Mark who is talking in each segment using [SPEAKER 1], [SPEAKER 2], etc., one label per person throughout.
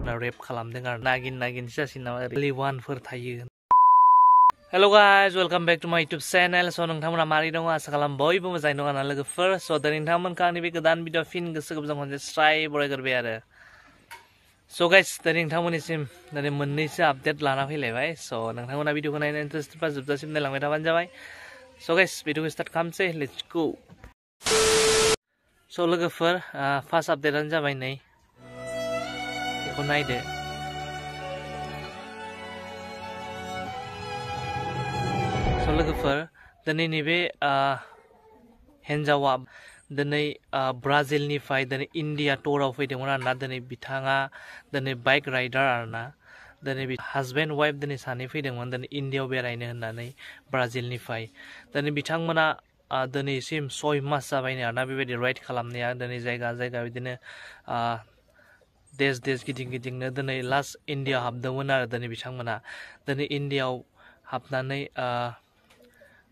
[SPEAKER 1] Rape खालामदों आरो नागिन जासिन नामा ओरै वानफोर थायो। Hello guys, welcome back to my YouTube channel. स' नोंथांमोना मारै दङ आसा खालाम बयबो मोजाङै दङ आंना लोगोफोर। स' दा नोंथांमोनखौ आंनि बे गोदान भिडिअ फिन गोसो गोबजों खनसे स्राय बरायग्रोबाय आरो। स' गाइस, दा नोंथांमोननिसिम दानि मोननैसो आपडेट लाना फैलायबाय। स' नोंथांमोना भिडिअखौ नायनो इन्टारेस्टेड बा जोबजासिम नायलांबाय थाबानो जाबाय। स' गाइस, भिडिअखौ स्टार्ट खालामसै, लेट्स गो। स' लोगोफोर, फार्स्ट आपडेटआनो जाबाय नै बेखौ नायदो। स' लोगोफोर, दिनै नैबे हिन्जावा दिनै ब्राजिलनिफ्राय दिनै इन्डिया टुराव फैदोंमोन आरोना। दिनै बिथाङा दिनै बाइक राइडार आरोना। दिनै हाजबेन्ड वाइफ दिनै सानै फैदोंमोन दिनै इन्डियायाव बेरायनो होननानै ब्राजिलनिफ्राय। दिनै बिथांमोना दिनैसिम 6 मास जाबायनो आरोना बेबायदि राइड खालामनाया। दिनै जायगा बिदिनो देश गिदिंनो दिनै लास्ट इन्डियायाव हाबदोंमोन आरो दिनै बिथांमोना। दिनै इन्डियायाव हाबनानै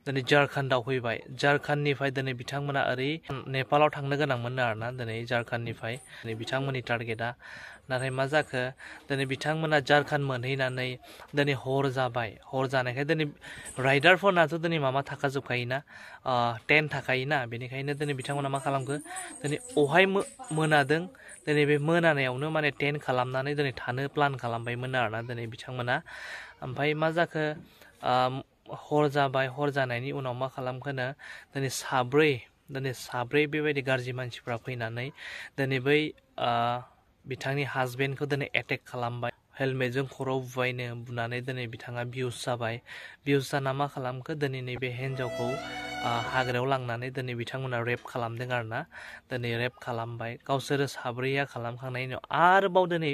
[SPEAKER 1] दिनै झारखन्डआव फैबाय। झारखन्डनिफ्राय दिनै बिथांमोना ओरै नेपालाव थांनो गोनांमोन आरोना दिनै झारखन्डनिफ्राय। दिनै बिथांमोननि टारगेटआ नाथाय मा जाखो, दिनै बिथांमोना झारखन्ड मोनहैनानै दिनै हर जाबाय। हर जानायखाय दिनै राइडारफोरनाथ' दिनै माबा थाखाजोबखायोना, टेन्ट थाखायोना। बेनिखायनो दिनै बिथांमोना मा खालामखो, दिनै अहाय मोनादों दिनै बे मोनानायावनो माने टेन्ट खालामनानै दिनै थानो प्लान खालामबायमोन आरोना दिनै बिथांमोना। ओमफ्राय मा जाखो, हर जाबाय। हर जानायनि उनाव मा खालामखोनो, दिनै साब्रै बेबायदि गाज्रि मानसिफ्रा फैनानै दिनै बै बिथांनि हाजबेन्डखौ दिनै एटेक खालामबाय। हेलमेटजों खर'आव बुनानै दिनै बिथाङा बिहुस जाबाय। बिहुस जाना मा खालामखो, दिनै नैबे हिन्जावखौ हाग्रायाव लांनानै दिनै बिथांमोना रेप खालामदों आरोना। दिनै रेप खालामबाय। गावसोरो साब्रैया खालामखांनायनि उनाव आरोबाव दिनै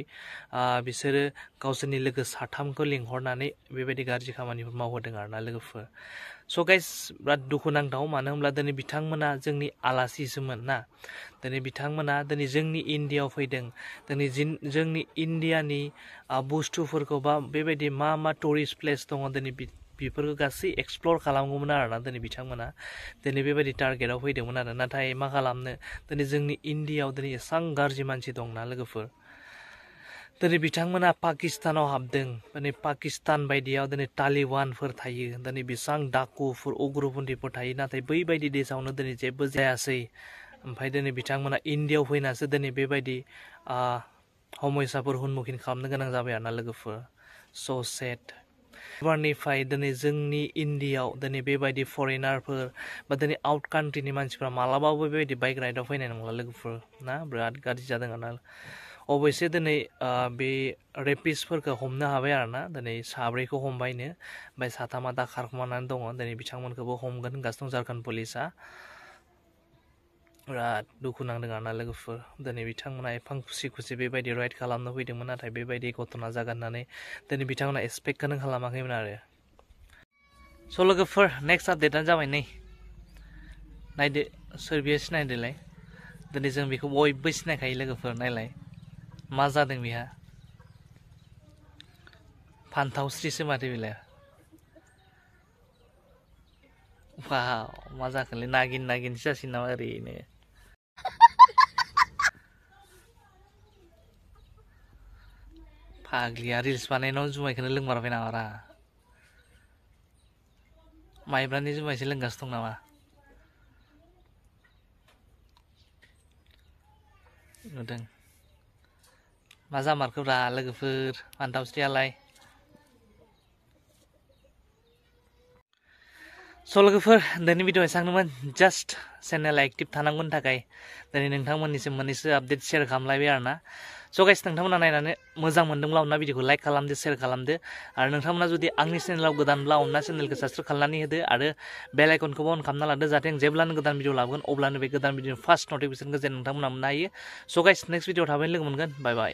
[SPEAKER 1] बिसोरो गावसोरनि लोगो साथामखौ लिंहरनानै बेबायदि गाज्रि खामानिफोर मावहोदों आरोना लोगोफोर। स' गाइस, बिराद दुखुनांथाव। मानो होनब्ला दिनै बिथांमोना जोंनि आलासिसोमोन ना। दिनै बिथांमोना दिनै जोंनि इन्डियायाव फैदों। दिनै जोंनि इन्डियानि बुस्थुफोरखौ बा बेबायदि मा टुरिस्ट प्लेस दङ दिनै बेफोरखौ गासै एक्सप्लर खालामगौमोन आरोना दिनै बिथांमोना। दिनै बेबायदि टारगेटआव फैदोंमोन आरो। नाथाय मा खालामनो, दिनै जोंनि इन्डियायाव दिनै एसां गाज्रि मानसि दंना लोगोफोर। दिनै बिथांमोना पाकिस्तानाव हाबदों। दिनै पाकिस्तान बायदियाव दिनै तालिबानफोर थायो। दिनै बेसां डाकुफोर उग्रपन्थिफोर थायो। नाथाय बैबायदि देशावनो दिनै जेबो जायासै। ओमफ्राय दिनै बिथांमोना इन्डियायाव फैनासो दिनै बेबायदि समयसाफोर सन्मुखिन खालामनो गोनां जाबाय आरोना लोगोफोर। स' सेड। एबारनिफ्राय दिनै जोंनि इन्डियायाव दिनै बेबायदि फरेनारफोर बा दिनै आउट कान्ट्रिनि मानसिफ्रा मालाबाबो बेबायदि बाइक राइडआव फैनाय नंला लोगोफोर ना। बिराद गाज्रि जादों आरोना। अबयसे दिनै बे रेपिस्टफोरखौ हमनो हाबाय आरोना। दिनै साब्रैखौ हमबायनो, ओमफ्राय साथामा दा खारखुमानानै दङ। दिनै बिथांमोनखौबो हमगोन होनगासिनो दं झारखन्ड पुलिसा। बिराद दुखु नांदों आरोना लोगोफोर। दिनै बिथांमोना एफा खुसि बेबायदि राइड खालामनो फैदोंमोन, नाथाय बेबायदि घटना जागोन होननानै दिनै बिथांमोना एक्सपेक्टखौनो खालामाखैमोन आरो। स' लोगोफोर, नेक्स्ट आपडेटआनो जाबाय नै नायदो, सोर बियो सिनायदोलाय। दिनै जों बेखौ बयबो सिनायखायो लोगोफोर। नायलाय मा जादों बेहा, फान्थावस्रिसो माथो बेलाय। वाव, मा जाखोलै, नागिनसो जासिगोन नामा ओरैनो। फाग्लिया रिल्स बानायनायाव जुमायखौनो लोंमारबाय नामारा। माइब्रानि जुमायसो लोंगासिनो दं नामा। नुदों मा जामारखोब्रा लोगोफोर फान्थावस्रियालाय। स' लोगोफोर, दिनैनि भिडिअ एसांनोमोन। जास्ट चेनेला एक्टिभ थानांगौनि थाखाय दिनै नोंथांमोननिसिम मोननैसो आपडेट शेयार खालामलायबाय आरोना। स' गाइस, नोंथांमोना नायनानै मोजां मोनदोंब्ला अनना भिडिअखौ लाइक खालामदो, शेयार खालामदो। आरो नोंथांमोना जुदि आंनि चेनेलाव गोदानब्ला अनना चेनेलखौ साबस्क्राइब खालामनानै होदो आरो बेल आइकनखौबो अन खालामना लादो, जाहाथे आं जेब्लानो गोदान भिडिअ लाबोगोन अब्लानो बे गोदान भिडिअनि फार्स्ट नटिफिकेसनखौ जेन नोंथांमोना मोननो हायो। स' गाइस, नेक्स्ट भिडिअ थाबैनो लोगो मोनगोन। बाय बाय।